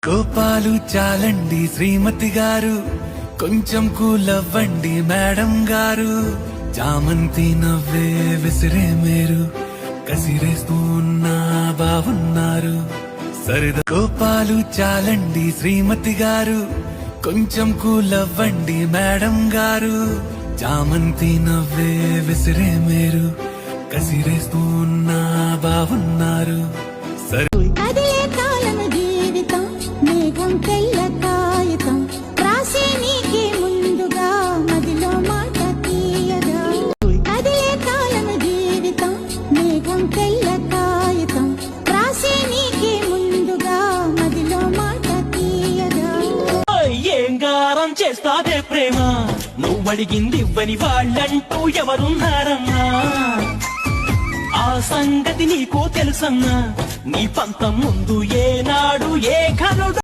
కోపాలు చాలండి శ్రీమతి గారు, కొంచెం కూలవ్వండి మేడం గారు. చామంతి నవ్వే విసిరే మేరు, కసిరేస్తూ ఉన్నా బాగున్నారు. సరిదా కోపాలు చాలండి శ్రీమతి గారు, కొంచెం కూలవ్వండి మేడం గారు. చామంతి నవ్వే విసిరే మేరు, కసిరేస్తూ ఉన్నా బాగున్నారు. చేస్తాదే ప్రేమ, నువ్వడిగింది ఇవ్వని వాళ్ళంటూ ఎవరున్నారన్నా? ఆ సంగతి నీకో తెలుసన్నా? నీ పంతం ముందు ఏనాడు ఏ ఘనుడు